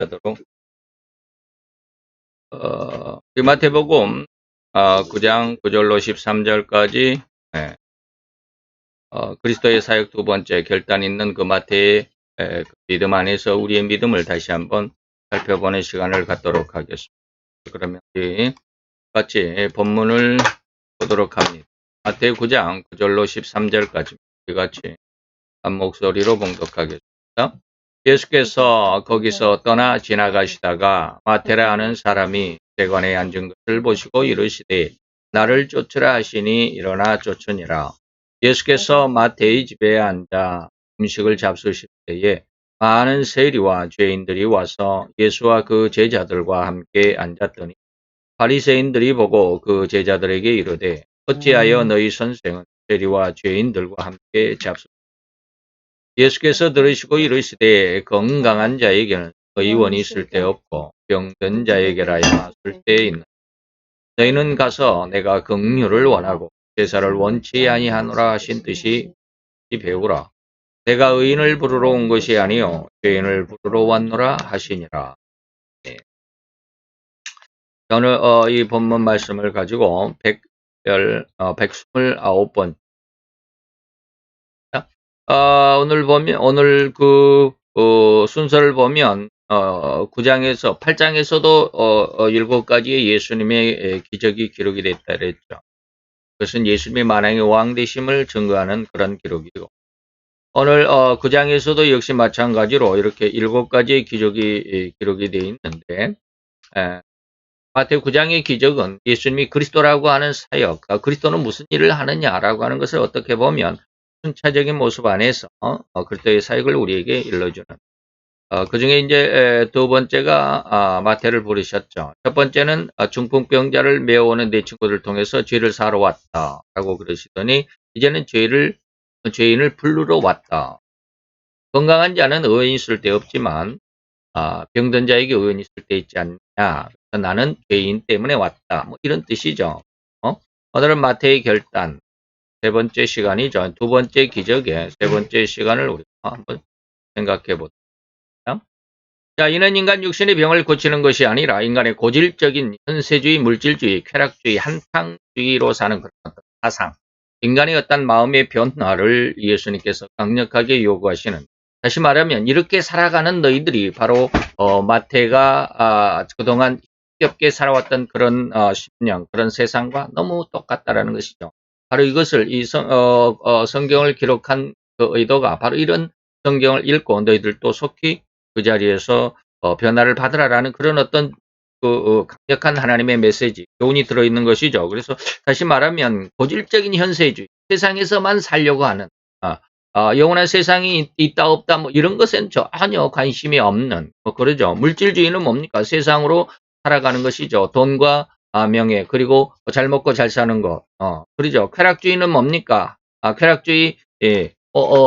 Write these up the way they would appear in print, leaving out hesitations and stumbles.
하도록 마태복음 9장 9절로 13절까지 그리스도의 사역 두 번째 결단 있는 그 마태의 그 믿음 안에서 우리의 믿음을 다시 한번 살펴보는 시간을 갖도록 하겠습니다. 그러면 우리 같이 본문을 보도록 합니다. 마태 9장 9절로 13절까지 우리 같이 한 목소리로 봉독하겠습니다. 예수께서 거기서 떠나 지나가시다가 마태라 하는 사람이 대관에 앉은 것을 보시고 이르시되 나를 쫓으라 하시니 일어나 쫓으니라. 예수께서 마태의 집에 앉아 음식을 잡수실 때에 많은 세리와 죄인들이 와서 예수와 그 제자들과 함께 앉았더니 바리새인들이 보고 그 제자들에게 이르되 어찌하여 너희 선생은 세리와 죄인들과 함께 잡수 예수께서 들으시고 이르시되 건강한 자에게는 의원이 쓸데없고 병든 자에게라야 쓸데있는 너희는 가서 내가 긍휼을 원하고 제사를 원치 아니하노라 하신 뜻이 배우라. 내가 의인을 부르러 온 것이 아니요 죄인을 부르러 왔노라 하시니라. 네. 저는 이 본문 말씀을 가지고 129번 오늘 순서를 보면 9장에서 8장에서도 7가지의 예수님의 기적이 기록이 됐다 그랬죠. 그것은 예수님의 만왕의 왕 되심을 증거하는 그런 기록이고 오늘 9장에서도 역시 마찬가지로 이렇게 7가지의 기적이 기록이 되어 있는데 마태 9장의 기적은 예수님이 그리스도라고 하는 사역, 그리스도는 무슨 일을 하느냐라고 하는 것을 어떻게 보면 순차적인 모습 안에서 그리스도의 사역을 우리에게 일러주는 그 중에 이제 두 번째가 마태를 부르셨죠. 첫 번째는 중풍병자를 메어오는 내 친구들을 통해서 죄를 사러 왔다라고 그러시더니 이제는 죄인을 부르러 왔다. 건강한 자는 의인이 있을 데 없지만 병든 자에게 의인이 있을 때 있지 않냐. 나는 죄인 때문에 왔다. 뭐 이런 뜻이죠. 오늘은 마태의 결단 세 번째 시간이죠. 두 번째 기적의 세 번째 시간을 우리가 한번 생각해 보자. 자, 이는 인간 육신의 병을 고치는 것이 아니라 인간의 고질적인 현세주의, 물질주의, 쾌락주의, 한탕주의로 사는 그런 사상, 인간의 어떤 마음의 변화를 예수님께서 강력하게 요구하시는, 다시 말하면 이렇게 살아가는 너희들이 바로 마태가 그동안 힘겹게 살아왔던 그런 신령, 그런 세상과 너무 똑같다라는 것이죠. 바로 이것을 성경을 기록한 그 의도가 바로 이런 성경을 읽고 너희들도 속히 그 자리에서 변화를 받으라라는 그런 어떤 강력한 하나님의 메시지, 교훈이 들어있는 것이죠. 그래서 다시 말하면 고질적인 현세주의, 세상에서만 살려고 하는 영원한 세상이 있다 없다 뭐 이런 것엔 전혀 관심이 없는 그러죠. 물질주의는 뭡니까? 세상으로 살아가는 것이죠. 돈과 명예, 그리고 잘 먹고 잘 사는 것. 그러죠. 쾌락주의는 뭡니까? 쾌락주의,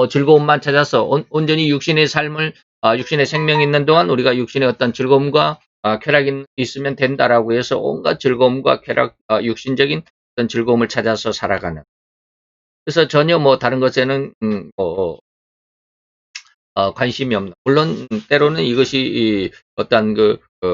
즐거움만 찾아서 온전히 육신의 삶을, 육신의 생명이 있는 동안 우리가 육신의 어떤 즐거움과 쾌락이 있으면 된다라고 해서 온갖 즐거움과 쾌락, 육신적인 어떤 즐거움을 찾아서 살아가는. 그래서 전혀 뭐 다른 것에는, 관심이 없는. 물론, 때로는 이것이 어떤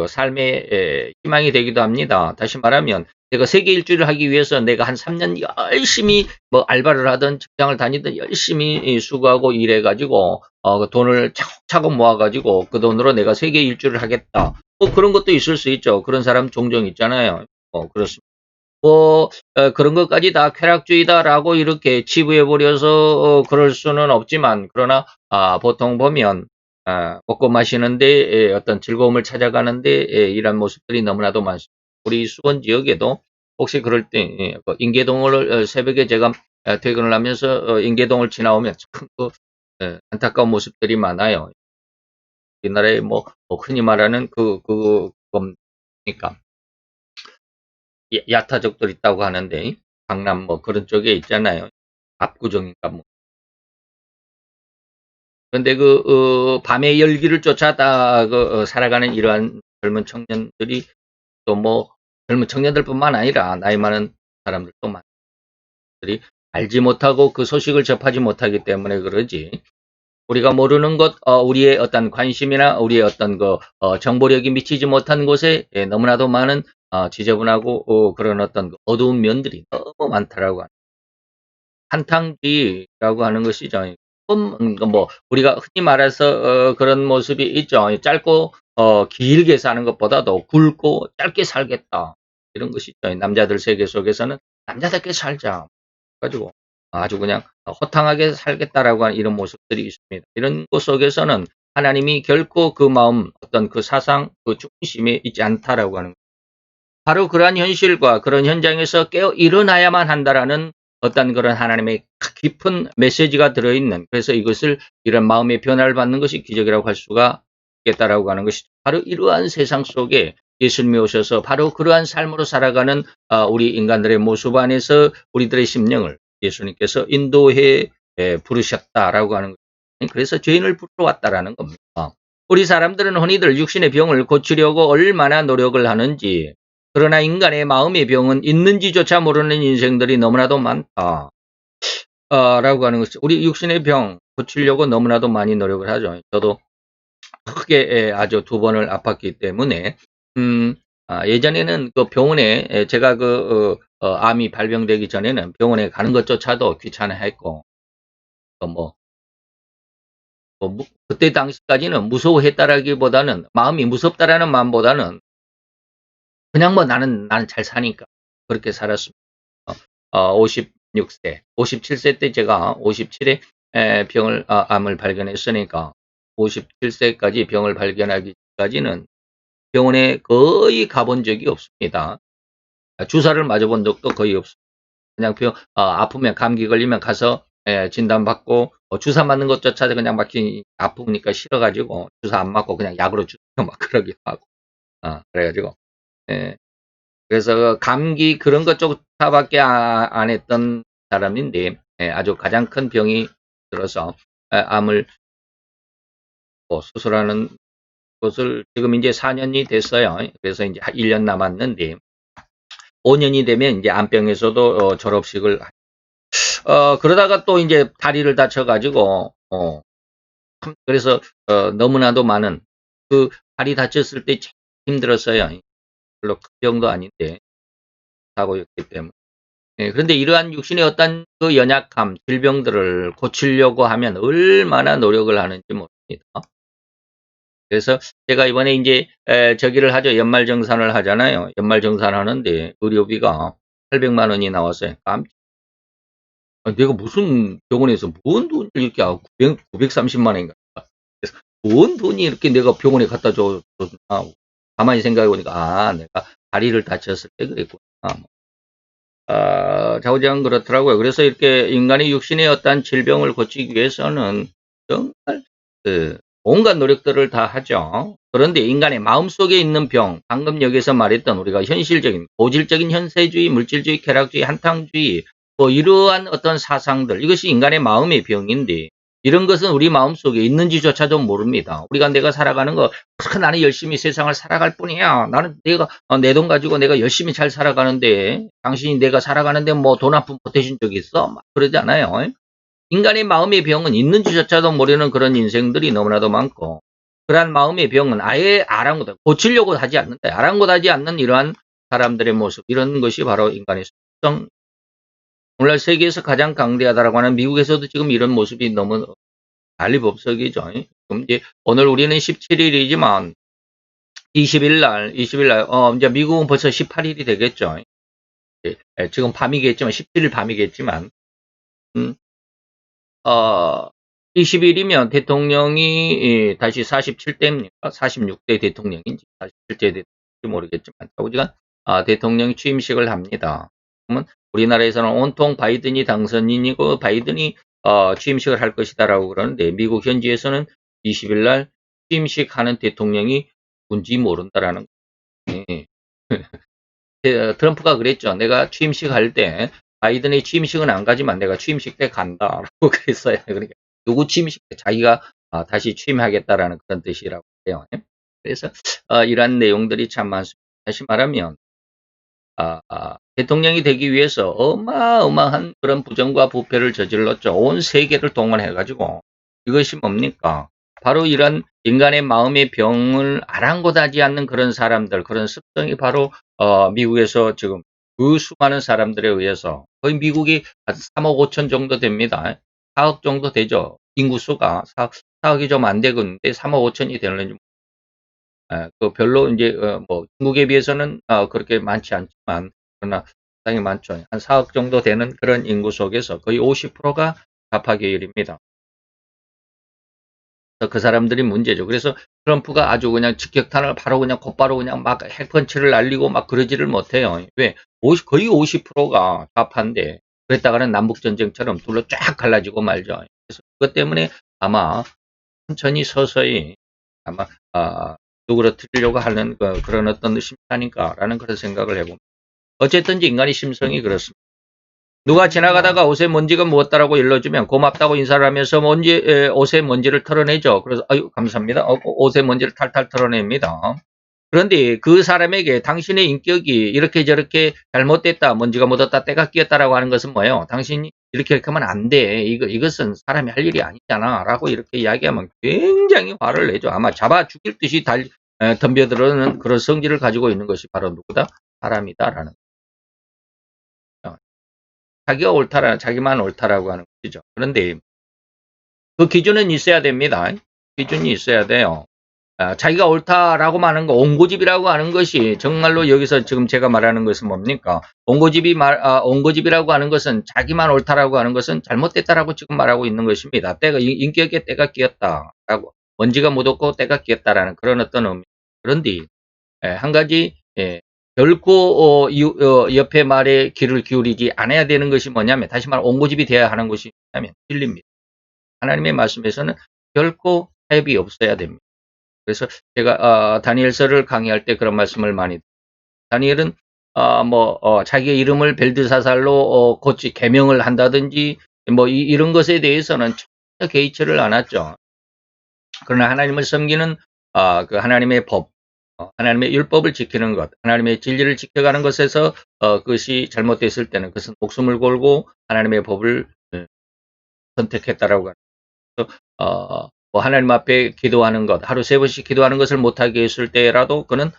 삶의 희망이 되기도 합니다. 다시 말하면, 내가 세계 일주를 하기 위해서 내가 한 3년 열심히 뭐 알바를 하든 직장을 다니든 열심히 수고하고 일해가지고, 돈을 차곡차곡 모아가지고 그 돈으로 내가 세계 일주를 하겠다. 뭐 그런 것도 있을 수 있죠. 그런 사람 종종 있잖아요. 그렇습니다. 그런 것까지 다 쾌락주의다라고 이렇게 치부해버려서 그럴 수는 없지만, 그러나, 보통 보면, 먹고 마시는데, 어떤 즐거움을 찾아가는데, 이런 모습들이 너무나도 많습니다. 우리 수원 지역에도 혹시 그럴 때, 인계동을, 새벽에 제가 퇴근을 하면서, 인계동을 지나오면 참 안타까운 모습들이 많아요. 우리나라에 흔히 말하는 겁니까? 야타족들 있다고 하는데 강남 그런 쪽에 있잖아요. 압구정인가 뭐. 그런데 밤의 열기를 쫓아다 살아가는 이러한 젊은 청년들이 또 젊은 청년들뿐만 아니라 나이 많은 사람들도 많들이 알지 못하고 그 소식을 접하지 못하기 때문에 그러지. 우리가 모르는 것, 우리의 어떤 관심이나 우리의 어떤 정보력이 미치지 못한 곳에 너무나도 많은 지저분하고 그런 어떤 어두운 면들이 너무 많다라고 하는 한탕주의라고 하는 것이죠. 우리가 흔히 말해서 그런 모습이 있죠. 짧고 길게 사는 것보다도 굵고 짧게 살겠다 이런 것이죠. 남자들 세계 속에서는 남자답게 살자 가지고 아주 그냥 허탕하게 살겠다라고 하는 이런 모습들이 있습니다. 이런 것 속에서는 하나님이 결코 그 마음, 어떤 그 사상, 그 중심에 있지 않다라고 하는 바로 그러한 현실과 그런 현장에서 깨어 일어나야만 한다라는 어떤 그런 하나님의 깊은 메시지가 들어있는 그래서 이것을 이런 마음의 변화를 받는 것이 기적이라고 할 수가 있겠다라고 하는 것이 바로 이러한 세상 속에 예수님이 오셔서 바로 그러한 삶으로 살아가는 우리 인간들의 모습 안에서 우리들의 심령을 예수님께서 인도해 부르셨다라고 하는 것. 그래서 죄인을 부르러 왔다라는 겁니다. 우리 사람들은 흔히들 육신의 병을 고치려고 얼마나 노력을 하는지 그러나 인간의 마음의 병은 있는지조차 모르는 인생들이 너무나도 많다. 라고 하는 것이 우리 육신의 병 고치려고 너무나도 많이 노력을 하죠. 저도 크게 아주 2번을 아팠기 때문에 예전에는 그 병원에 제가 암이 발병되기 전에는 병원에 가는 것조차도 귀찮아했고 그때 당시까지는 무서워했다라기보다는 마음이 무섭다라는 마음보다는 그냥 나는 잘 사니까 그렇게 살았습니다. 56세, 57세 때 제가 57에 암을 발견했으니까 57세까지 병을 발견하기까지는 병원에 거의 가본 적이 없습니다. 주사를 맞아본 적도 거의 없습니다. 그냥 아프면 감기 걸리면 가서 진단받고 주사 맞는 것조차 그냥 아프니까 싫어가지고 주사 안 맞고 그냥 약으로 주고 막 그러기도 하고 그래가지고 그래서 감기 그런 것조차밖에 안 했던 사람인데 아주 가장 큰 병이 들어서 암을 수술하는 것을 지금 이제 4년이 됐어요. 그래서 이제 1년 남았는데 5년이 되면 이제 암병에서도 졸업식을 그러다가 또 이제 다리를 다쳐가지고 그래서 너무나도 많은 그 다리 다쳤을 때 참 힘들었어요. 별로 큰 병도 아닌데 하고였기 때문에. 그런데 이러한 육신의 어떤 그 연약함, 질병들을 고치려고 하면 얼마나 노력을 하는지 모릅니다. 그래서 제가 이번에 이제 저기를 하죠. 연말정산을 하잖아요. 연말정산 하는데 의료비가 800만 원이 나왔어요. 내가 무슨 병원에서 뭔 돈을 이렇게 930만 원인가. 그래서 뭔 돈이 이렇게 내가 병원에 갖다 줬나. 가만히 생각해 보니까 내가 다리를 다쳤을 때 그랬구나. 좌우지간 그렇더라고요. 그래서 이렇게 인간의 육신의 어떤 질병을 고치기 위해서는 정말 온갖 노력들을 다 하죠. 그런데 인간의 마음속에 있는 병, 방금 여기서 말했던 우리가 현실적인, 고질적인 현세주의, 물질주의, 쾌락주의, 한탕주의, 이러한 어떤 사상들, 이것이 인간의 마음의 병인데 이런 것은 우리 마음속에 있는지조차도 모릅니다. 우리가 내가 살아가는 거 나는 열심히 세상을 살아갈 뿐이야. 나는 내가 내 돈 가지고 내가 열심히 잘 살아가는데 당신이 내가 살아가는데 뭐 돈 한 푼 보태준 적 있어? 막 그러지 않아요. 인간의 마음의 병은 있는지조차도 모르는 그런 인생들이 너무나도 많고 그러한 마음의 병은 아예 아랑곳하지 고치려고 하지 않는다. 아랑곳하지 않는 이러한 사람들의 모습 이런 것이 바로 인간의 속성. 오늘날 세계에서 가장 강대하다라고 하는 미국에서도 지금 이런 모습이 너무 난리법석이죠. 그럼 이제 오늘 우리는 17일이지만 20일 날, 이제 미국은 벌써 18일이 되겠죠. 지금 밤이겠지만, 17일 밤이겠지만, 20일이면 대통령이 다시 47대입니까? 46대 대통령인지, 47대 대통령인지 모르겠지만, 우리가 대통령 취임식을 합니다. 그러면 우리나라에서는 온통 바이든이 당선인이고, 바이든이 취임식을 할 것이다라고 그러는데, 미국 현지에서는 20일 날 취임식 하는 대통령이 뭔지 모른다라는 거예요. 트럼프가 그랬죠. 내가 취임식 할 때 바이든의 취임식은 안 가지만 내가 취임식 때 간다라고 그랬어요. 그러니까 누구 취임식 때 자기가 다시 취임하겠다라는 그런 뜻이라고 해요. 그래서 이러한 내용들이 참 많습니다. 다시 말하면 대통령이 되기 위해서 어마어마한 그런 부정과 부패를 저질렀죠. 온 세계를 동원해가지고 이것이 뭡니까? 바로 이런 인간의 마음의 병을 아랑곳하지 않는 그런 사람들, 그런 습성이 바로 미국에서 지금 그 수많은 사람들에 의해서 거의 미국이 한 3억 5천 정도 됩니다. 4억 정도 되죠. 인구수가 4억이 좀 안 되겠는데 3억 5천이 되는지 그 별로 이제 뭐 중국에 비해서는 그렇게 많지 않지만 그러나 상당히 많죠. 한 4억 정도 되는 그런 인구 속에서 거의 50%가 좌파 계열입니다. 그 사람들이 문제죠. 그래서 트럼프가 아주 그냥 직격탄을 바로 그냥 곧바로 그냥 막 핵펀치를 날리고 막 그러지를 못해요. 왜? 거의 50%가 좌파인데 그랬다가는 남북전쟁처럼 둘로 쫙 갈라지고 말죠. 그래서 그것 때문에 아마 천천히 서서히 아마 누그러뜨리려고 하는 그런 어떤 심산인가라는 그런 생각을 해봅니다. 어쨌든지 인간의 심성이 그렇습니다. 누가 지나가다가 옷에 먼지가 묻었다라고 일러주면 고맙다고 인사를 하면서 옷에 먼지를 털어내죠. 그래서 아유 감사합니다. 옷에 먼지를 탈탈 털어냅니다. 그런데 그 사람에게 당신의 인격이 이렇게 저렇게 잘못됐다, 먼지가 묻었다, 때가 끼었다라고 하는 것은 뭐예요? 당신이 이렇게 하면 안 돼. 이것은 사람이 할 일이 아니잖아. 라고 이렇게 이야기하면 굉장히 화를 내죠. 아마 잡아 죽일 듯이 덤벼들어는 그런 성질을 가지고 있는 것이 바로 누구다? 사람이다라는 거죠. 자기만 옳다라고 하는 것이죠. 그런데 그 기준은 있어야 됩니다. 기준이 있어야 돼요. 자기가 옳다라고 하는 거, 옹고집이라고 하는 것이 정말로 여기서 지금 제가 말하는 것은 뭡니까? 옹고집이라고 하는 것은 자기만 옳다라고 하는 것은 잘못됐다라고 지금 말하고 있는 것입니다. 인격에 때가 끼었다라고. 먼지가 묻었고 때가 끼었다라는 그런 어떤 의미. 그런데, 한 가지, 결코, 옆에 말에 귀를 기울이지 않아야 되는 것이 뭐냐면, 다시 말해 옹고집이 되어야 하는 것이 뭐냐면, 진리입니다. 하나님의 말씀에서는 결코 타협이 없어야 됩니다. 그래서 제가 다니엘서를 강의할 때 그런 말씀을 많이 다니엘은 자기의 이름을 벨드사살로 개명을 한다든지 뭐 이런 것에 대해서는 전혀 개의치를 않았죠. 그러나 하나님을 섬기는 그 하나님의 법, 하나님의 율법을 지키는 것, 하나님의 진리를 지켜가는 것에서 그것이 잘못됐을 때는 그것은 목숨을 걸고 하나님의 법을 선택했다라고 하는 거죠. 뭐 하나님 앞에 기도하는 것, 하루 3번씩 기도하는 것을 못하게 했을 때라도 그는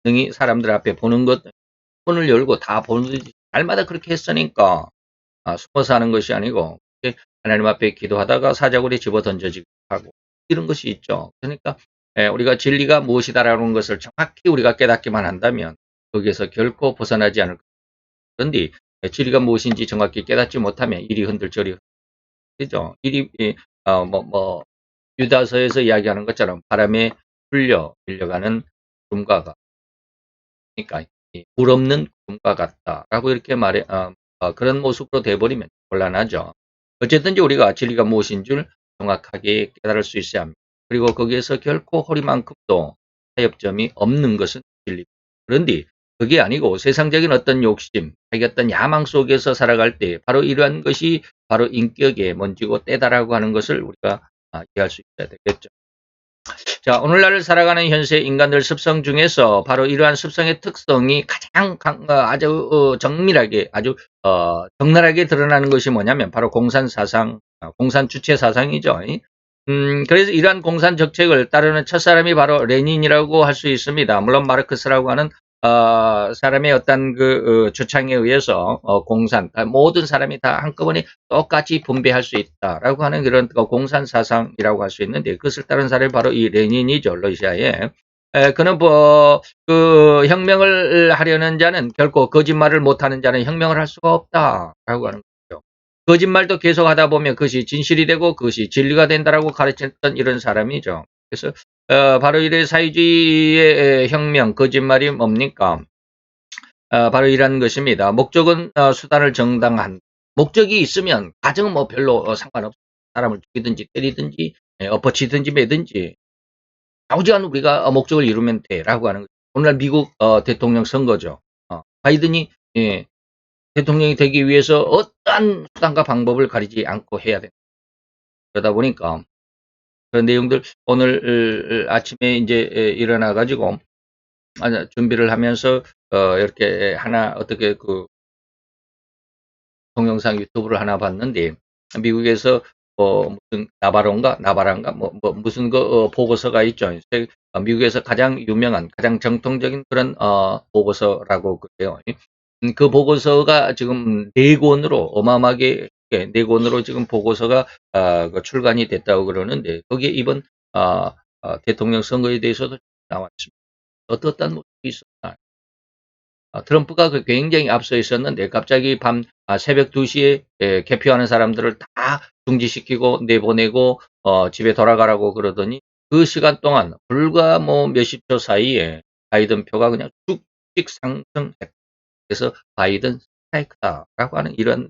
능히 사람들 앞에 보는 것, 문을 열고 다 보는지 날마다 그렇게 했으니까 숨어서 하는 것이 아니고 하나님 앞에 기도하다가 사자굴에 집어 던져지고 하고 이런 것이 있죠. 그러니까 우리가 진리가 무엇이다라는 것을 정확히 우리가 깨닫기만 한다면 거기에서 결코 벗어나지 않을 겁니다. 그런데 진리가 무엇인지 정확히 깨닫지 못하면 이리 흔들 저리 흔들죠. 유다서에서 이야기하는 것처럼 바람에 밀려가는 구름과 그러니까 물 없는 구름과 같다라고 이렇게 그런 모습으로 돼버리면 곤란하죠. 어쨌든지 우리가 진리가 무엇인 줄 정확하게 깨달을 수 있어야 합니다. 그리고 거기에서 결코 허리만큼도 타협점이 없는 것은 진리입니다. 그런데 그게 아니고 세상적인 어떤 욕심, 자기 어떤 야망 속에서 살아갈 때 바로 이러한 것이 바로 인격의 먼지고 때다라고 하는 것을 우리가 이해할 수 있어야 되겠죠. 자, 오늘날을 살아가는 현세 인간들 습성 중에서 바로 이러한 습성의 특성이 가장 아주 정밀하게 아주 적나라하게 드러나는 것이 뭐냐면 바로 공산 사상, 공산 주체 사상이죠. 그래서 이러한 공산 정책을 따르는 첫 사람이 바로 레닌이라고 할 수 있습니다. 물론 마르크스라고 하는 사람의 어떤 주창에 의해서 공산, 모든 사람이 다 한꺼번에 똑같이 분배할 수 있다라고 하는 그런 공산 사상이라고 할 수 있는데 그것을 따른 사람이 바로 이 레닌이죠, 러시아에. 그는 그 혁명을 하려는 자는 결코 거짓말을 못하는 자는 혁명을 할 수가 없다라고 하는 거죠. 거짓말도 계속 하다 보면 그것이 진실이 되고 그것이 진리가 된다라고 가르쳤던 이런 사람이죠. 그래서 바로 이래 사회주의의 혁명, 거짓말이 뭡니까? 바로 이런 것입니다. 목적은 수단을 정당한. 목적이 있으면 과정은 뭐 별로 상관없어요. 사람을 죽이든지 때리든지 엎어치든지 매든지 좌우지간 우리가 목적을 이루면 돼라고 하는 거죠. 오늘날 미국 대통령 선거죠. 바이든이 대통령이 되기 위해서 어떠한 수단과 방법을 가리지 않고 해야 된다. 그러다 보니까 그런 내용들 오늘 아침에 이제 일어나 가지고 준비를 하면서 이렇게 하나 어떻게 동영상 유튜브를 하나 봤는데 미국에서 무슨 나바란가 무슨 보고서가 있죠. 미국에서 가장 유명한 가장 정통적인 그런 보고서라고 그래요. 그 보고서가 지금 네 권으로 어마어마하게 네 권으로 지금 보고서가 그 출간이 됐다고 그러는데 거기에 이번 대통령 선거에 대해서도 나왔습니다. 어떻단 모습이 있었나? 트럼프가 굉장히 앞서 있었는데 갑자기 새벽 2시에 개표하는 사람들을 다 중지시키고 내보내고 집에 돌아가라고 그러더니 그 시간 동안 불과 뭐 몇십 초 사이에 바이든 표가 그냥 쭉쭉 상승했다. 그래서 바이든 스트라이크다라고 하는 이런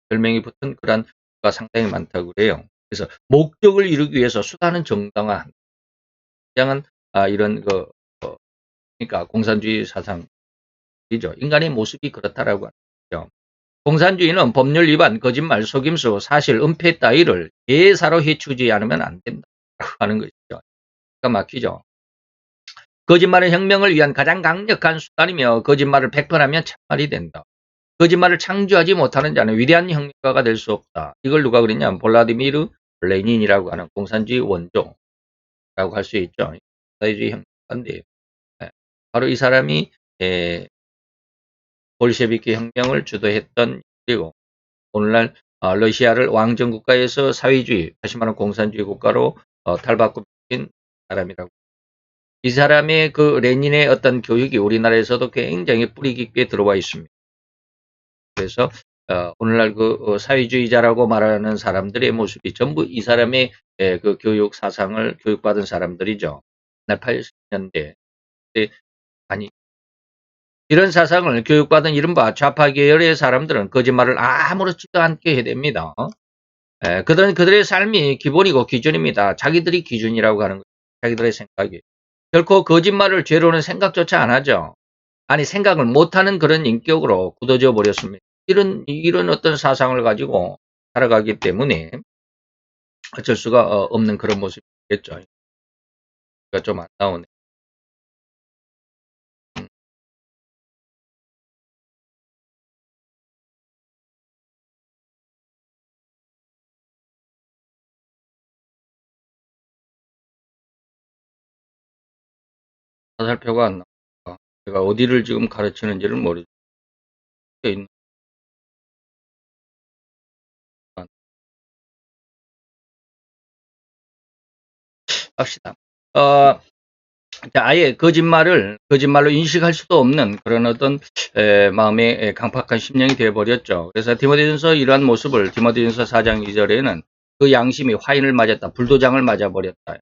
별명이 붙은 그런 가 상당히 많다고 그래요. 그래서 목적을 이루기 위해서 수단은 정당화한 굉장한 이런 그러니까 공산주의 사상 이죠. 인간의 모습이 그렇다라고 하죠. 공산주의는 법률 위반, 거짓말, 속임수, 사실, 은폐 따위를 예사로 해치우지 않으면 안 된다라고 하는 것이죠. 기가 막히죠. 거짓말은 혁명을 위한 가장 강력한 수단이며 거짓말을 100번 하면 참말이 된다. 거짓말을 창조하지 못하는 자는 위대한 혁명가가 될 수 없다. 이걸 누가 그랬냐면 볼라디미르 레닌이라고 하는 공산주의 원조라고 할 수 있죠. 사회주의 혁명가인데 바로 이 사람이 볼셰비키 혁명을 주도했던 그리고 오늘날 러시아를 왕정 국가에서 사회주의, 다시 말하면 공산주의 국가로 탈바꿈시킨 사람이라고. 이 사람의 그 레닌의 어떤 교육이 우리나라에서도 굉장히 뿌리 깊게 들어와 있습니다. 그래서 오늘날 그 사회주의자라고 말하는 사람들의 모습이 전부 이 사람의 그 교육 사상을 교육받은 사람들이죠. 옛날 80년대 아니 이런 사상을 교육받은 이른바 좌파 계열의 사람들은 거짓말을 아무렇지도 않게 해댑니다. 그들의 삶이 기본이고 기준입니다. 자기들이 기준이라고 하는 거죠. 자기들의 생각이. 결코 거짓말을 죄로는 생각조차 안 하죠. 아니 생각을 못하는 그런 인격으로 굳어져 버렸습니다. 이런 어떤 사상을 가지고 살아가기 때문에 어쩔 수가 없는 그런 모습이겠죠. 그러니까 좀 안타까우네. 화살표가 안 나와. 제가 어디를 지금 가르치는지를 모르겠어요. 합시다. 아예 거짓말로 인식할 수도 없는 그런 어떤 마음의 강팍한 심령이 되어버렸죠. 그래서 디모데전서 이러한 모습을 디모데전서 4장 2절에는 그 양심이 화인을 맞았다. 불도장을 맞아버렸다.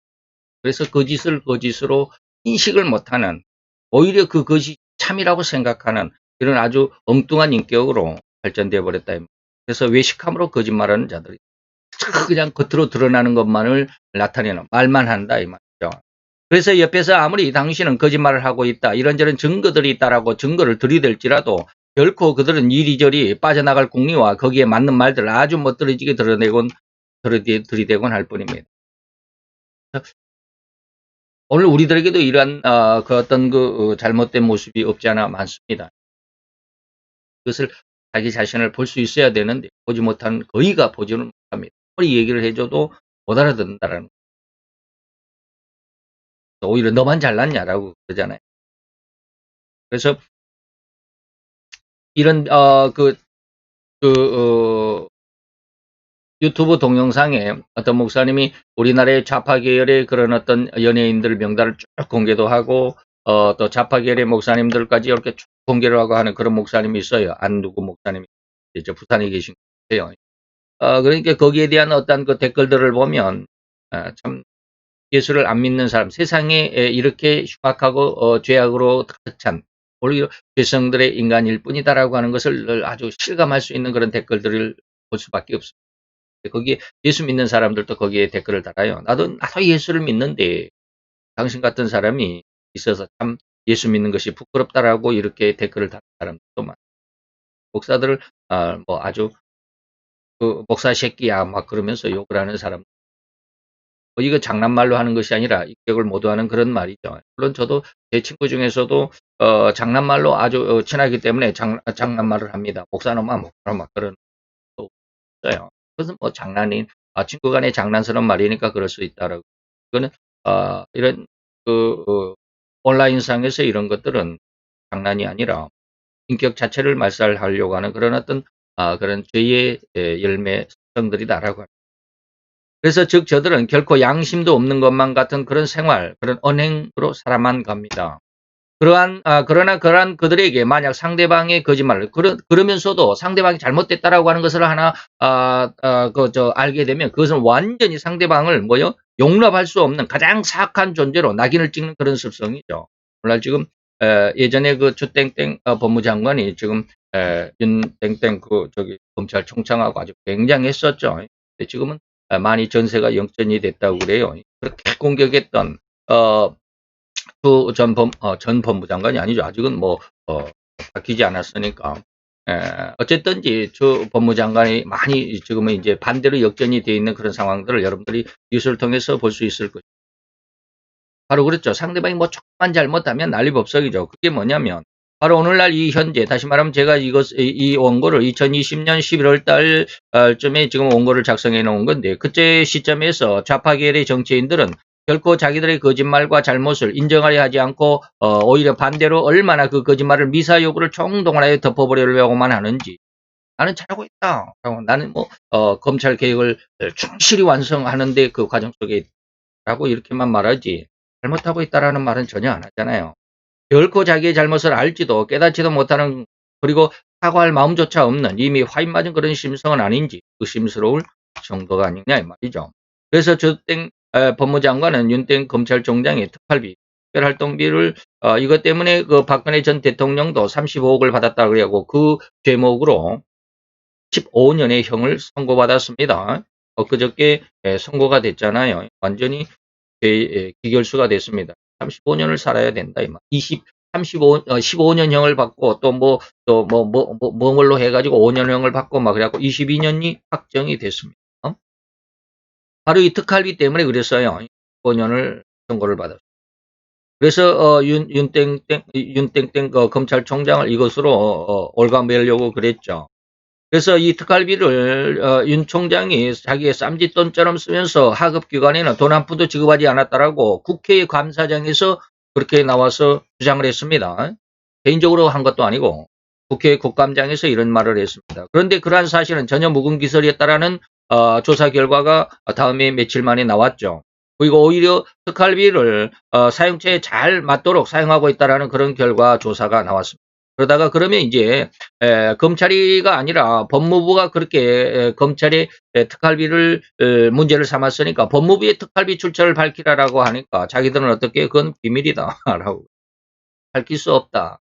그래서 거짓을 거짓으로 인식을 못하는 오히려 그 것이 참이라고 생각하는 이런 아주 엉뚱한 인격으로 발전되어 버렸다. 그래서 외식함으로 거짓말하는 자들이 그냥 겉으로 드러나는 것만을 나타내는 말만 한다 이 말이죠. 그래서 옆에서 아무리 당신은 거짓말을 하고 있다 이런저런 증거들이 있다라고 증거를 들이댈지라도 결코 그들은 이리저리 빠져나갈 궁리와 거기에 맞는 말들을 아주 멋들어지게 들이대곤 할 뿐입니다. 오늘 우리들에게도 이러한 그 어떤 잘못된 모습이 없지 않아 많습니다. 그것을 자기 자신을 볼 수 있어야 되는데 보지 못한 거의가 보지는 못합니다. 아무리 얘기를 해줘도 못 알아듣는다라는 거. 오히려 너만 잘났냐라고 그러잖아요. 그래서 이런 유튜브 동영상에 어떤 목사님이 우리나라의 좌파 계열의 그런 어떤 연예인들 명단을 쭉 공개도 하고 또 좌파 계열의 목사님들까지 이렇게 쭉 공개를 하고 하는 그런 목사님이 있어요. 안누구 목사님이 이제 부산에 계신 거예요. 그러니까 거기에 대한 어떤 그 댓글들을 보면 참 예수를 안 믿는 사람, 세상에 이렇게 흉악하고 죄악으로 가득 찬 오히려 죄성들의 인간일 뿐이다라고 하는 것을 아주 실감할 수 있는 그런 댓글들을 볼 수밖에 없습니다. 거기에 예수 믿는 사람들도 거기에 댓글을 달아요. 나도 예수를 믿는데 당신 같은 사람이 있어서 참 예수 믿는 것이 부끄럽다라고 이렇게 댓글을 다는 사람들도 많아요. 목사들을 뭐 아주 그 목사 새끼야 막 그러면서 욕을 하는 사람. 이거 장난말로 하는 것이 아니라 입격을 모두하는 그런 말이죠. 물론 저도 제 친구 중에서도 장난말로 아주 친하기 때문에 장난말을 합니다. 목사놈아, 목사놈아 그런 거 없어요. 그것은 뭐 장난인, 친구 간의 장난스러운 말이니까 그럴 수 있다라고. 그거는, 이런, 온라인상에서 이런 것들은 장난이 아니라 인격 자체를 말살하려고 하는 그런 어떤, 그런 죄의 열매 성들이다라고 합니다. 그래서 즉, 저들은 결코 양심도 없는 것만 같은 그런 생활, 그런 언행으로 살아만 갑니다. 그러나 그러한 그들에게 만약 상대방의 거짓말을, 그러면서도 상대방이 잘못됐다라고 하는 것을 하나, 알게 되면 그것은 완전히 상대방을 용납할 수 없는 가장 사악한 존재로 낙인을 찍는 그런 습성이죠. 오늘 지금, 예전에 그 주땡땡 법무장관이 지금, 윤땡땡 검찰총장하고 아주 굉장했었죠. 근데 지금은 많이 전세가 역전이 됐다고 그래요. 그렇게 공격했던, 전 법무장관이 아니죠. 아직은 바뀌지 않았으니까. 어쨌든지 법무장관이 많이 지금은 이제 반대로 역전이 되어 있는 그런 상황들을 여러분들이 뉴스를 통해서 볼 수 있을 것이죠. 바로 그렇죠. 상대방이 조금만 잘못하면 난리법석이죠. 그게 뭐냐면, 바로 오늘날 이 현재, 다시 말하면 제가 이 원고를 2020년 11월 달쯤에 지금 원고를 작성해 놓은 건데, 그때 시점에서 좌파 계열의 정치인들은 결코 자기들의 거짓말과 잘못을 인정하려 하지 않고, 오히려 반대로 얼마나 그 거짓말을 미사 여부를 총동원하여 덮어버리려고만 하는지, 나는 잘하고 있다. 나는 검찰 개혁을 충실히 완성하는데 그 과정 속에 라고 이렇게만 말하지, 잘못하고 있다라는 말은 전혀 안 하잖아요. 결코 자기의 잘못을 알지도 깨닫지도 못하는, 그리고 사과할 마음조차 없는 이미 화인 맞은 그런 심성은 아닌지 의심스러울 정도가 아니냐 이 말이죠. 그래서 법무장관은 윤땡 검찰총장의 특활비, 특별활동비를 이것 때문에 그 박근혜 전 대통령도 35억을 받았다고 그러고 그 죄목으로 15년의 형을 선고받았습니다. 엊그저께 선고가 됐잖아요. 완전히 기결수가 됐습니다. 35년을 살아야 된다. 15년형을 받고 뭘로 해가지고 5년형을 받고 그래갖고 22년이 확정이 됐습니다. 바로 이 특활비 때문에 그랬어요. 5년을 선고를 받았어요. 그래서 윤땡땡 검찰총장을 이것으로 올가매려고 그랬죠. 그래서 이 특활비를 윤 총장이 자기의 쌈짓돈처럼 쓰면서 하급기관에는 돈 한 푼도 지급하지 않았다라고 국회 감사장에서 그렇게 나와서 주장을 했습니다. 개인적으로 한 것도 아니고 국회 국감장에서 이런 말을 했습니다. 그런데 그러한 사실은 전혀 묵은기설이었다라는 조사 결과가 다음에 며칠 만에 나왔죠. 그리고 오히려 특활비를 사용처에 잘 맞도록 사용하고 있다라는 그런 결과 조사가 나왔습니다. 그러다가 그러면 이제 검찰이가 아니라 법무부가 그렇게 검찰의 특활비를 문제를 삼았으니까 법무부의 특활비 출처를 밝히라라고 하니까 자기들은 어떻게 그건 비밀이다라고 밝힐 수 없다.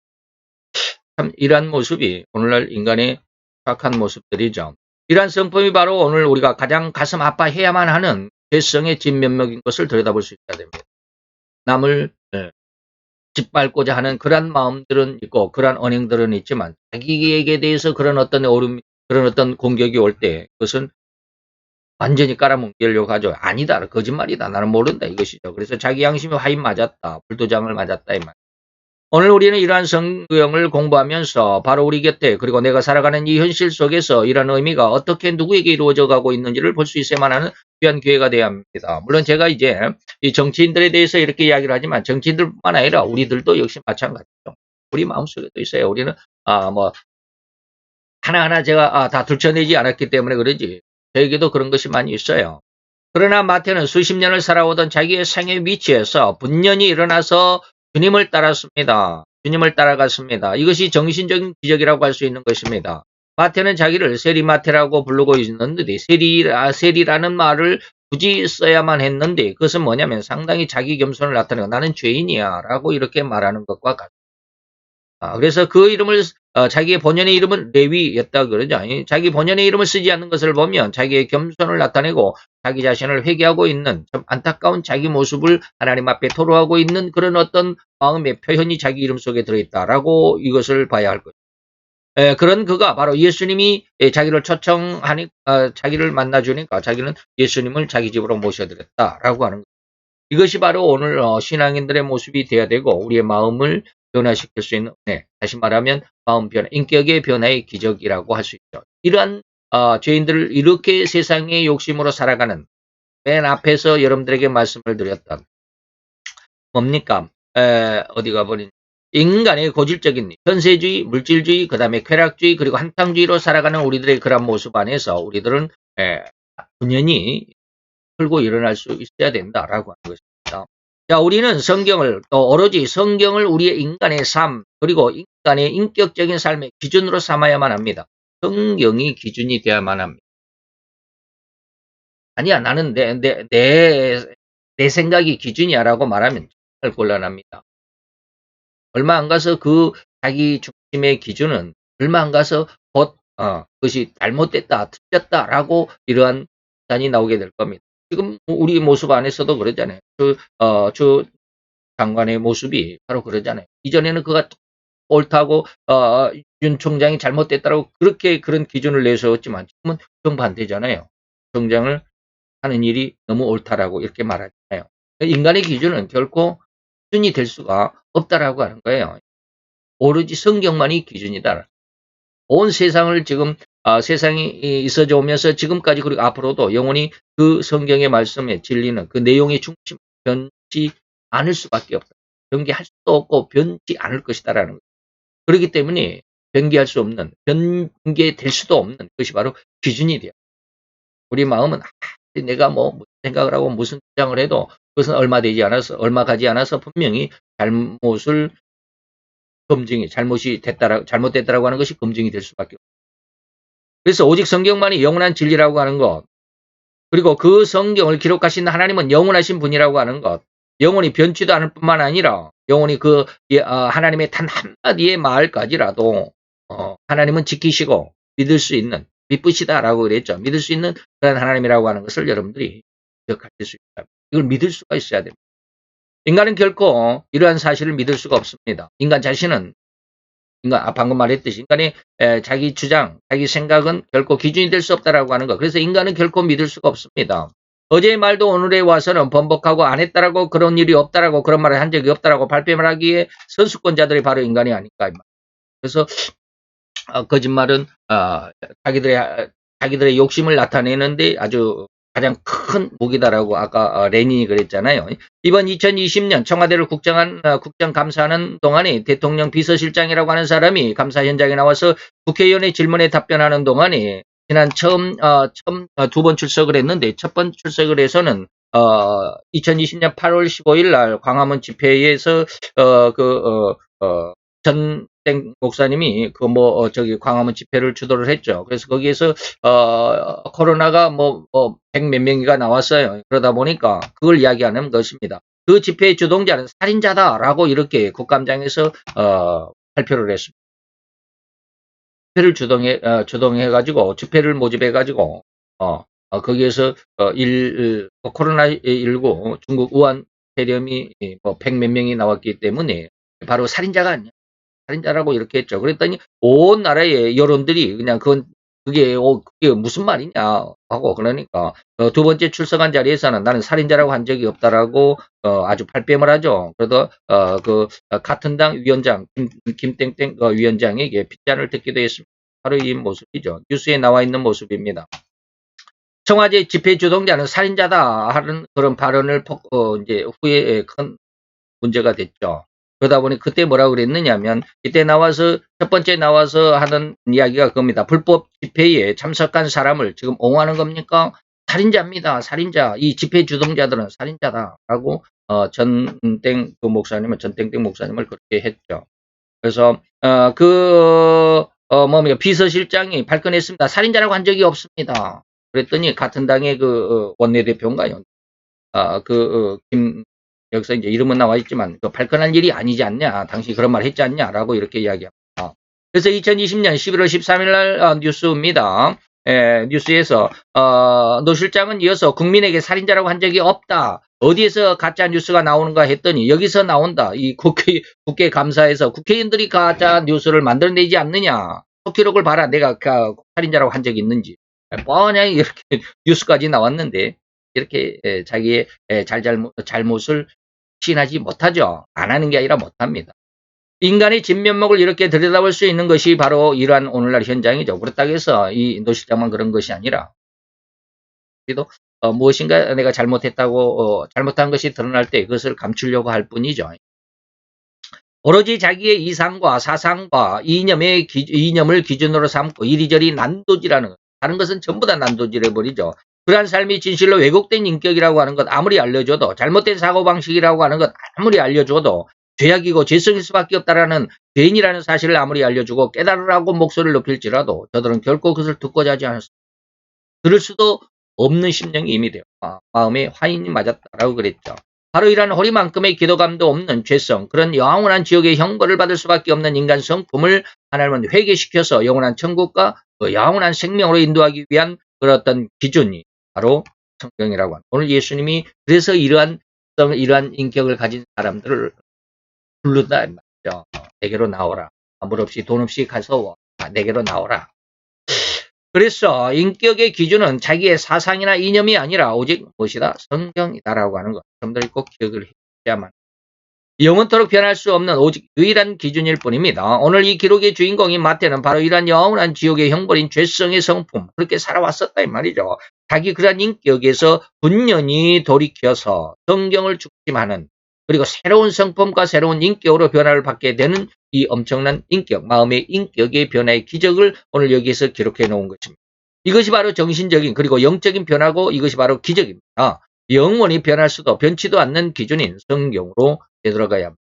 참 이러한 모습이 오늘날 인간의 착한 모습들이죠. 이러한 성품이 바로 오늘 우리가 가장 가슴 아파해야만 하는 죄성의 진면목인 것을 들여다볼 수 있어야 됩니다. 남을 짓밟고자 하는 그런 마음들은 있고 그런 언행들은 있지만 자기에게 대해서 그런 어떤 그런 어떤 공격이 올 때 그것은 완전히 깔아뭉개려고 하죠. 아니다. 거짓말이다. 나는 모른다. 이것이죠. 그래서 자기 양심이 화인 맞았다. 불도장을 맞았다. 이 말. 오늘 우리는 이러한 성경을 공부하면서 바로 우리 곁에 그리고 내가 살아가는 이 현실 속에서 이러한 의미가 어떻게 누구에게 이루어져 가고 있는지를 볼 수 있어야만 하는 귀한 기회가 되어야 합니다. 물론 제가 이제 이 정치인들에 대해서 이렇게 이야기를 하지만 정치인들뿐만 아니라 우리들도 역시 마찬가지죠. 우리 마음속에도 있어요. 우리는 하나하나 제가 다 들춰내지 않았기 때문에 그러지 저에게도 그런 것이 많이 있어요. 그러나 마태는 수십 년을 살아오던 자기의 생의 위치에서 분연히 일어나서 주님을 따랐습니다. 주님을 따라갔습니다. 이것이 정신적인 기적이라고 할 수 있는 것입니다. 마태는 자기를 세리마태라고 부르고 있는데 세리라는 말을 굳이 써야만 했는데 그것은 뭐냐면 상당히 자기 겸손을 나타내고 나는 죄인이야 라고 이렇게 말하는 것과 같습니다. 그래서 그 이름을 자기의 본연의 이름은 레위였다 그러죠. 자기 본연의 이름을 쓰지 않는 것을 보면 자기의 겸손을 나타내고 자기 자신을 회개하고 있는 좀 안타까운 자기 모습을 하나님 앞에 토로하고 있는 그런 어떤 마음의 표현이 자기 이름 속에 들어있다라고 이것을 봐야 할 것입니다. 그런 그가 바로 예수님이 자기를 초청하니 자기를 만나주니까 자기는 예수님을 자기 집으로 모셔드렸다라고 하는 것. 이것이 바로 오늘 신앙인들의 모습이 되어야 되고 우리의 마음을 변화시킬 수 있는 다시 말하면 마음 변화, 인격의 변화의 기적이라고 할 수 있죠. 이러한 죄인들을 이렇게 세상의 욕심으로 살아가는 맨 앞에서 여러분들에게 말씀을 드렸던 뭡니까? 어디가 버린 인간의 고질적인 현세주의, 물질주의, 그 다음에 쾌락주의, 그리고 한탕주의로 살아가는 우리들의 그런 모습 안에서 우리들은 분연히 풀고 일어날 수 있어야 된다라고 하는 것입니다. 자, 우리는 성경을 또 오로지 성경을 우리의 인간의 삶 그리고 인간의 인격적인 삶의 기준으로 삼아야만 합니다. 성경이 기준이 되어야만 합니다. 아니야, 나는 내 생각이 기준이야라고 말하면 정말 곤란합니다. 얼마 안 가서 그 자기 중심의 기준은 얼마 안 가서 곧 그것이 잘못됐다, 틀렸다라고 이러한 판단이 나오게 될 겁니다. 지금 우리 모습 안에서도 그러잖아요. 주 장관의 모습이 바로 그러잖아요. 이전에는 그가 옳다고 윤 총장이 잘못됐다라고 그렇게 그런 기준을 내세웠지만 지금은 정반대잖아요. 총장을 하는 일이 너무 옳다라고 이렇게 말하잖아요. 인간의 기준은 결코 기준이 될 수가 없다라고 하는 거예요. 오로지 성경만이 기준이다. 온 세상을 지금 세상이 있어져 오면서 지금까지 그리고 앞으로도 영원히 그 성경의 말씀에 진리는 그 내용의 중심 변치 않을 수밖에 없다. 변개할 수도 없고 변치 않을 것이다라는 거예요. 그렇기 때문에 변개할 수 없는 변개될 수도 없는 것이 바로 기준이 돼요. 우리 마음은 내가 뭐 무슨 생각을 하고 무슨 주장을 해도 그것은 얼마 가지 않아서 분명히 잘못을 잘못이 잘못됐다라고 하는 것이 검증이 될 수밖에 없어요. 그래서 오직 성경만이 영원한 진리라고 하는 것, 그리고 그 성경을 기록하신 하나님은 영원하신 분이라고 하는 것, 영원히 변치도 않을 뿐만 아니라 영원히 하나님의 단 한마디의 말까지라도 하나님은 지키시고 믿을 수 있는 믿으시다라고 그랬죠. 믿을 수 있는 그런 하나님이라고 하는 것을 여러분들이 기억하실 수 있다. 이걸 믿을 수가 있어야 됩니다. 인간은 결코 이러한 사실을 믿을 수가 없습니다. 방금 말했듯이 인간의 자기 주장, 자기 생각은 결코 기준이 될 수 없다라고 하는 것. 그래서 인간은 결코 믿을 수가 없습니다. 어제의 말도 오늘에 와서는 번복하고 안 했다라고 그런 일이 없다라고 그런 말을 한 적이 없다라고 발뺌을 하기에 선수권자들이 바로 인간이 아닐까. 그래서 거짓말은 자기들의 욕심을 나타내는데 아주 가장 큰 무기다라고 아까 레닌이 그랬잖아요. 이번 2020년 청와대를 국정감사하는 동안에 대통령 비서실장이라고 하는 사람이 감사 현장에 나와서 국회의원의 질문에 답변하는 동안에 지난 처음 두 번 출석을 했는데 첫 번 출석을 해서는 2020년 8월 15일 날 광화문 집회에서 전땡 목사님이 광화문 집회를 주도를 했죠. 그래서 거기에서 코로나가 백 몇 명이가 나왔어요. 그러다 보니까 그걸 이야기하는 것입니다. 그 집회의 주동자는 살인자다라고 이렇게 국감장에서 발표를 했습니다. 집회를 주동해가지고 집회를 모집해가지고 거기에서 코로나19 중국 우한 폐렴이 백 몇 명이 나왔기 때문에 바로 살인자가 아니야. 살인자라고 이렇게 했죠. 그랬더니 온 나라의 여론들이 그냥 그게 무슨 말이냐 하고 그러니까 두 번째 출석한 자리에서는 나는 살인자라고 한 적이 없다라고 아주 발뺌을 하죠. 그래도 같은 당 위원장 김땡땡 위원장에게 빗잔을 듣기도 했습니다. 바로 이 모습이죠. 뉴스에 나와 있는 모습입니다. 청와대 집회 주동자는 살인자다 하는 그런 발언을 이제 후에 큰 문제가 됐죠. 그러다 보니 그때 뭐라고 그랬느냐면 이때 첫 번째 나와서 하는 이야기가 그겁니다. 불법 집회에 참석한 사람을 지금 옹호하는 겁니까? 살인자입니다. 살인자. 이 집회 주동자들은 살인자다라고 전땡땡 목사님을 그렇게 했죠. 그래서 비서실장이 발끈했습니다. 살인자라고 한 적이 없습니다. 그랬더니 같은 당의 원내대표인가요? 여기서 이제 이름은 나와 있지만 발끈한 일이 아니지 않냐, 당신이 그런 말 했지 않냐라고 이렇게 이야기합니다. 그래서 2020년 11월 13일 날 뉴스입니다. 뉴스에서 노 실장은 이어서 국민에게 살인자라고 한 적이 없다. 어디에서 가짜 뉴스가 나오는가 했더니 여기서 나온다. 이 국회 감사에서 국회의원들이 가짜 뉴스를 만들어내지 않느냐. 속기록을 봐라. 내가 살인자라고 한 적이 있는지. 뻔히 이렇게 뉴스까지 나왔는데 이렇게 자기의 잘못을 시인하지 못하죠. 안 하는 게 아니라 못합니다. 인간의 진면목을 이렇게 들여다볼 수 있는 것이 바로 이러한 오늘날 현장이죠. 그렇다고 해서 이 노실장만 그런 것이 아니라 우리도 무엇인가 내가 잘못했다고 잘못한 것이 드러날 때 그것을 감추려고 할 뿐이죠. 오로지 자기의 이상과 사상과 이념을 기준으로 삼고 이리저리 난도질하는 것. 다른 것은 전부 다 난도질해버리죠. 그러한 삶이 진실로 왜곡된 인격이라고 하는 것 아무리 알려줘도 잘못된 사고방식이라고 하는 것 아무리 알려줘도 죄악이고 죄성일 수밖에 없다라는 죄인이라는 사실을 아무리 알려주고 깨달으라고 목소리를 높일지라도 저들은 결코 그것을 듣고자 하지 않았습니다. 들을 수도 없는 심령이 이미 되어 마음에 화인이 맞았다라고 그랬죠. 바로 이러한 허리만큼의 기도감도 없는 죄성, 그런 영원한 지옥의 형벌을 받을 수밖에 없는 인간 성품을 하나님은 회개시켜서 영원한 천국과 영원한 생명으로 인도하기 위한 그런 어떤 기준이 바로 성경이라고 합니다. 오늘 예수님이 그래서 이러한 인격을 가진 사람들을 부른다 말이죠. 내게로 나오라. 물 없이 돈 없이 가서 내게로 나오라. 그래서 인격의 기준은 자기의 사상이나 이념이 아니라 오직 무엇이다? 성경이다라고 하는 것. 여러분들이 꼭 기억을 해야만. 영원토록 변할 수 없는 오직 유일한 기준일 뿐입니다. 오늘 이 기록의 주인공인 마태는 바로 이러한 영원한 지옥의 형벌인 죄성의 성품, 그렇게 살아왔었다 이 말이죠. 자기 그러한 인격에서 분연히 돌이켜서 성경을 중심하는, 그리고 새로운 성품과 새로운 인격으로 변화를 받게 되는 이 엄청난 인격, 마음의 인격의 변화의 기적을 오늘 여기에서 기록해 놓은 것입니다. 이것이 바로 정신적인 그리고 영적인 변화고 이것이 바로 기적입니다. 영원히 변할 수도 변치도 않는 기준인 성경으로 되돌아가야 합니다.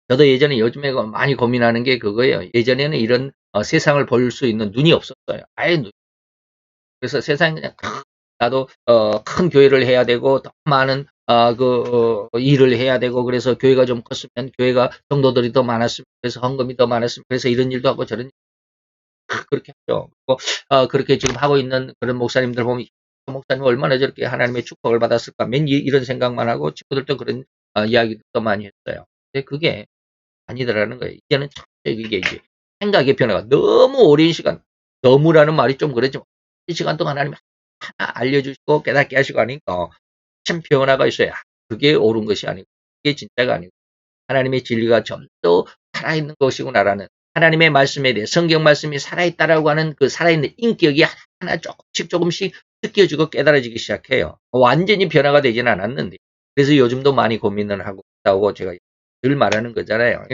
저도 예전에 요즘에 많이 고민하는 게 그거예요. 예전에는 이런 세상을 볼 수 있는 눈이 없었어요. 아예 눈. 그래서 세상에 그냥 나도 큰 교회를 해야 되고 더 많은 일을 해야 되고 그래서 교회가 좀 컸으면 교회가 성도들이 더 많았으면 그래서 헌금이 더 많았으면 그래서 이런 일도 하고 저런 그렇게 하죠. 그리고 그렇게 지금 하고 있는 그런 목사님들 보면 목사님 얼마나 저렇게 하나님의 축복을 받았을까 맨 이런 생각만 하고 친구들도 그런 이야기도 많이 했어요. 근데 그게 아니더라는 거예요. 이제는 이게 이제 생각의 변화가 너무 오랜 시간, 너무라는 말이 좀 그렇지만 이 시간 동안 하나님이 하나 알려주시고 깨닫게 하시고 하니까 참 변화가 있어요. 그게 옳은 것이 아니고 그게 진짜가 아니고 하나님의 진리가 전도 살아있는 것이구나라는 하나님의 말씀에 대해 성경 말씀이 살아있다라고 하는 그 살아있는 인격이 하나 조금씩 느껴지고 깨달아지기 시작해요. 완전히 변화가 되지는 않았는데 그래서 요즘도 많이 고민을 하고 있다고 제가 늘 말하는 거잖아요.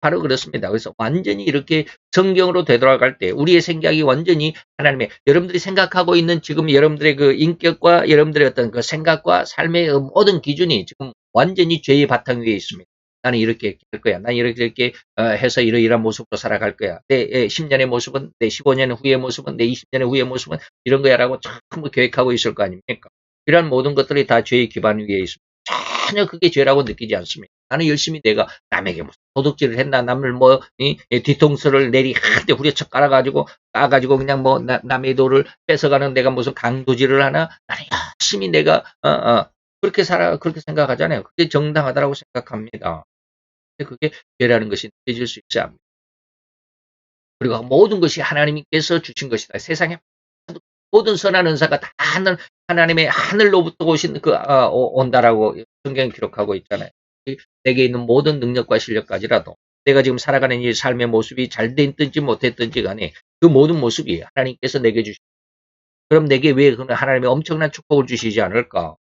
바로 그렇습니다. 그래서 완전히 이렇게 성경으로 되돌아갈 때 우리의 생각이 완전히 하나님의 여러분들이 생각하고 있는 지금 여러분들의 그 인격과 여러분들의 어떤 그 생각과 삶의 모든 기준이 지금 완전히 죄의 바탕 위에 있습니다. 나는 이렇게 할 거야. 나는 이렇게 해서 이러이러한 모습으로 살아갈 거야. 내 10년의 모습은, 내 15년 후의 모습은, 내 20년 후의 모습은 이런 거야라고 전부 계획하고 있을 거 아닙니까? 이러한 모든 것들이 다 죄의 기반 위에 있습니다. 전혀 그게 죄라고 느끼지 않습니다. 나는 열심히 내가 남에게 무슨 도둑질을 했나, 남을 뒤통수를 한대 후려쳐 까가지고 그냥 남의 돌을 뺏어가는 내가 무슨 강도질을 하나? 나는 열심히 내가, 그렇게 생각하잖아요. 그게 정당하다고 생각합니다. 그게 죄라는 것이 느껴질 수 있지 않습니다. 그리고 모든 것이 하나님께서 주신 것이다. 세상에 모든 선한 은사가 다 하나님의 하늘로부터 온다라고 성경이 기록하고 있잖아요. 내게 있는 모든 능력과 실력까지라도 내가 지금 살아가는 이 삶의 모습이 잘 됐든지 못했든지 간에 그 모든 모습이 하나님께서 내게 주신 그럼 내게 왜 하나님의 엄청난 축복을 주시지 않을까?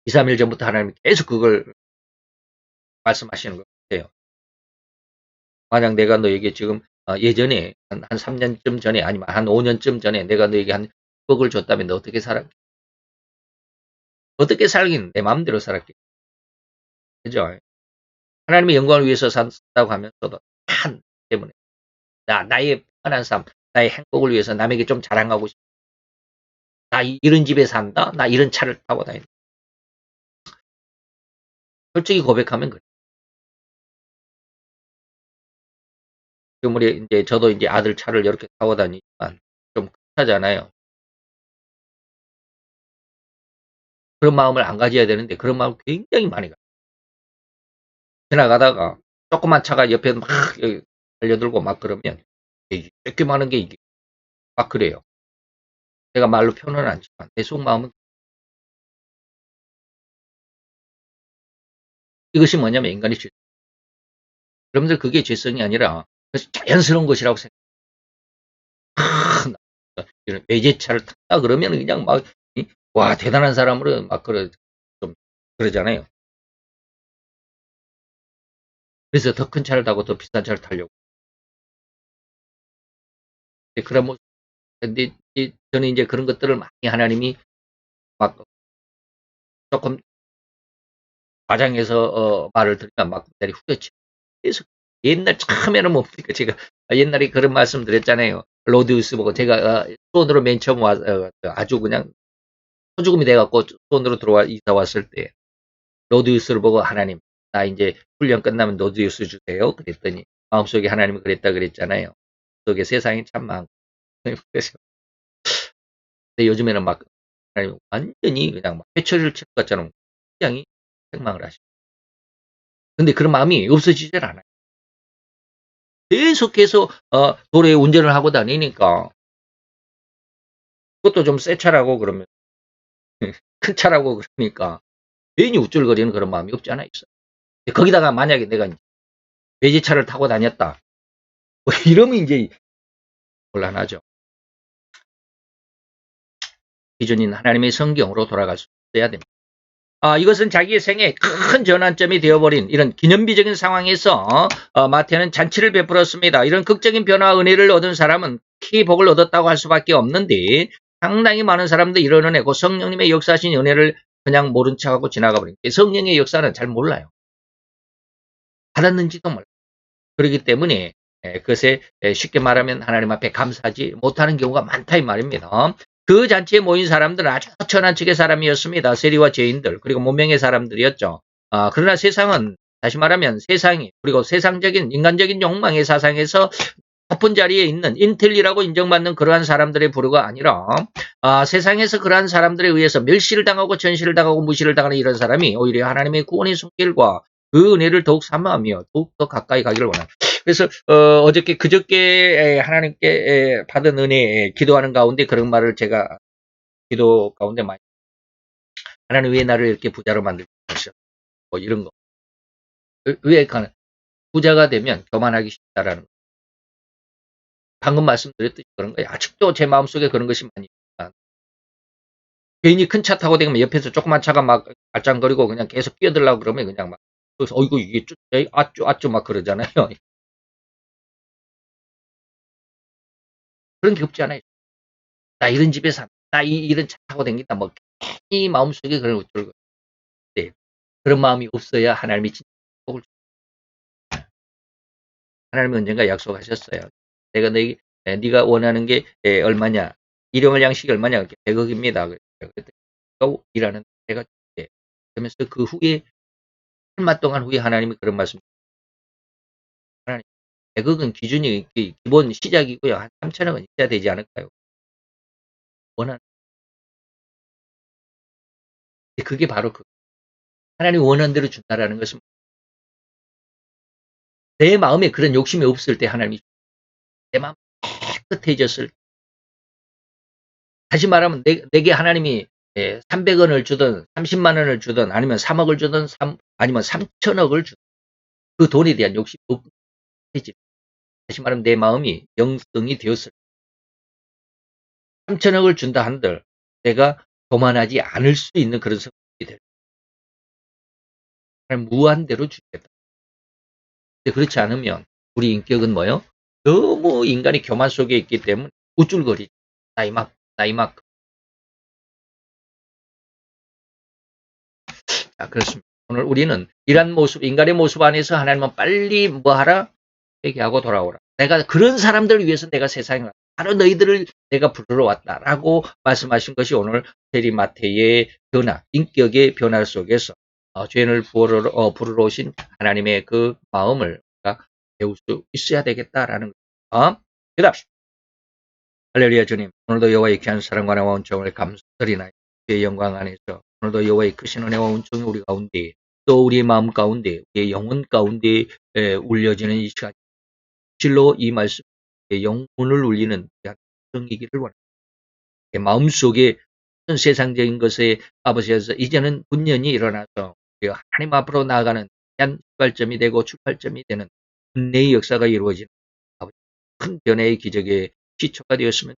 2, 3일 전부터 하나님이 계속 그걸 말씀하시는 것 같아요. 만약 내가 너에게 지금 예전에 한 3년쯤 전에 아니면 한 5년쯤 전에 내가 너에게 한 10억을 줬다면 너 어떻게 살았겠어? 어떻게 살긴 내 마음대로 살았겠지. 그죠? 하나님의 영광을 위해서 산다고 하면서도 한 때문에 나의 편한 삶, 나의 행복을 위해서 남에게 좀 자랑하고 싶다. 나 이런 집에 산다. 나 이런 차를 타고 다닌다. 솔직히 고백하면 그래. 지금 우리 이제 저도 이제 아들 차를 이렇게 타고 다니지만 좀 하잖아요. 그런 마음을 안 가져야 되는데 그런 마음을 굉장히 많이 가. 지나가다가 조그만 차가 옆에 막 달려들고 막 그러면 이렇게 많은 게 이게 막 그래요. 내가 말로 표현은 않지만 내 속마음은 이것이 뭐냐면 인간의 죄. 여러분들 그게 죄성이 아니라 자연스러운 것이라고 생각해요. 이런 외제차를 탔다 그러면 그냥 막, 와, 대단한 사람으로 막 좀 그러잖아요. 그래서 더 큰 차를 타고 더 비싼 차를 타려고. 그런 모습, 근데 저는 이제 그런 것들을 많이 하나님이 막 조금 과장해서 말을 들으면 막 내리 후려치고. 그래서 옛날 처음에는 뭡니까? 제가 옛날에 그런 말씀 드렸잖아요. 로드우스 보고 제가 수원으로 맨 처음 아주 그냥 소죽음이 돼갖고 수원으로 이사 왔을 때 로드우스를 보고 하나님, 나 이제 훈련 끝나면 로드우스 주세요. 그랬더니 마음속에 하나님이 그랬다 그랬잖아요. 속에 세상이 참 많고. 그래서 근데 요즘에는 막 하나님 완전히 그냥 막 회초리를 칠 것처럼 굉장히 책망을 하시고. 근데 그런 마음이 없어지질 않아요. 계속해서 도로에 운전을 하고 다니니까 그것도 좀 새 차라고 그러면 큰 차라고 그러니까 괜히 우쭐거리는 그런 마음이 없지 않아 있어. 거기다가 만약에 내가 외제차를 타고 다녔다. 뭐 이러면 이제 곤란하죠. 기준인 하나님의 성경으로 돌아갈 수 있어야 됩니다. 이것은 자기의 생에 큰 전환점이 되어버린 이런 기념비적인 상황에서 마태는 잔치를 베풀었습니다. 이런 극적인 변화 은혜를 얻은 사람은 키 복을 얻었다고 할 수밖에 없는데 상당히 많은 사람도 이런 은혜고 성령님의 역사하신 은혜를 그냥 모른 척하고 지나가 버린 성령의 역사는 잘 몰라요. 받았는지도 몰라요. 그렇기 때문에 그것에 쉽게 말하면 하나님 앞에 감사하지 못하는 경우가 많다 이 말입니다. 그 잔치에 모인 사람들은 아주 천한 측의 사람이었습니다. 세리와 죄인들 그리고 문명의 사람들이었죠. 그러나 세상은 다시 말하면 세상이 그리고 세상적인 인간적인 욕망의 사상에서 높은 자리에 있는 인텔리라고 인정받는 그러한 사람들의 부류가 아니라 세상에서 그러한 사람들에 의해서 멸시를 당하고 전시를 당하고 무시를 당하는 이런 사람이 오히려 하나님의 구원의 손길과 그 은혜를 더욱 사모하며 더욱 더 가까이 가기를 원합니다. 그래서 어저께 그저께 하나님께 받은 은혜 기도하는 가운데 그런 말을 제가 기도 가운데 많이 하나님 왜 나를 이렇게 부자로 만들셨어? 뭐 이런 거. 왜 부자가 되면 교만하기 쉽다라는 거. 방금 말씀드렸듯이 그런 거예요. 아직도 제 마음속에 그런 것이 많이 있다. 괜히 큰 차 타고 다니면 옆에서 조그만 차가 막 알짱거리고 그냥 계속 끼어들려고 그러면 그냥 막 그래서 어이구 이게 아쭈 막 그러잖아요. 그런 게 없지 않아요. 나 이런 집에 산다. 나 이런 차 타고 다닌다. 뭐 괜히 마음속에 그런 것들 네. 그런 마음이 없어야 하나님이 진짜 복을 하나님이 언젠가 약속하셨어요. 내가 네가 원하는 게 얼마냐? 일용할 양식이 얼마냐? 100억입니다. 그랬더니 일하는 내가 줄게. 그러면서 그 후에 얼마 동안 후에 하나님이 그런 말씀 하나님 100억은 기준이 기본 시작이고요. 한 3천억은 있어야 되지 않을까요? 원하는 그게 바로 하나님 원하는 대로 준다라는 것은 내 마음에 그런 욕심이 없을 때 하나님이 내 마음 깨끗해졌을 다시 말하면 내게 하나님이 300원을 주든 30만 원을 주든 아니면 3억을 주든 아니면 3천억을 주든 그 돈에 대한 욕심이 없지. 다시 말하면 내 마음이 영성이 되었을 3천억을 준다 한들 내가 교만하지 않을 수 있는 그런 성격이 될 무한대로 주겠다. 근데 그렇지 않으면 우리 인격은 뭐요? 너무 인간이 교만 속에 있기 때문에 우쭐거리죠. 나 이만큼. 자, 그렇습니다. 오늘 우리는 이런 모습, 인간의 모습 안에서 하나님은 빨리 뭐 하라? 회개하고 돌아오라. 내가 그런 사람들을 위해서 내가 세상에 왔다. 바로 너희들을 내가 부르러 왔다라고 말씀하신 것이 오늘 세리 마태의 변화, 인격의 변화 속에서 죄인을 부르러 오신 하나님의 그 마음을 배울 수 있어야 되겠다라는 거. 그다음 할렐루야 주님, 오늘도 여호와의 귀한 사랑과 나와 은총을 감사드리나이다. 주의 영광 안에서 오늘도 여호와의 크신 은혜와 은총이 우리 가운데 또 우리의 마음 가운데 우리의 영혼 가운데 울려지는 이 시간 실로 이 말씀 영혼을 울리는 성이기를 원합니다. 마음속에 세상적인 것에 아버지에서 이제는 분연이 일어나서 하나님 앞으로 나아가는 한 출발점이 되고 출발점이 되는 은혜의 역사가 이루어지는 큰 변화의 기적의 시초가 되었으면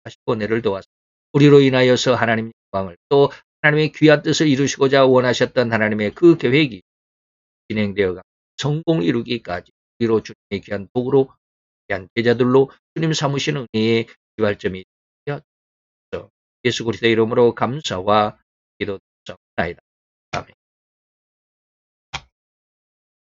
하시고 은혜를 도와서 우리로 인하여서 하나님의 영광을 또 하나님의 귀한 뜻을 이루시고자 원하셨던 하나님의 그 계획이 진행되어가 성공 이루기까지 우리로 주님의 귀한 도구로 귀한 제자들로 주님 삼으시는 은혜의 기발점이 되어 예수 그리스도의 이름으로 감사와 기도드리옵나이다.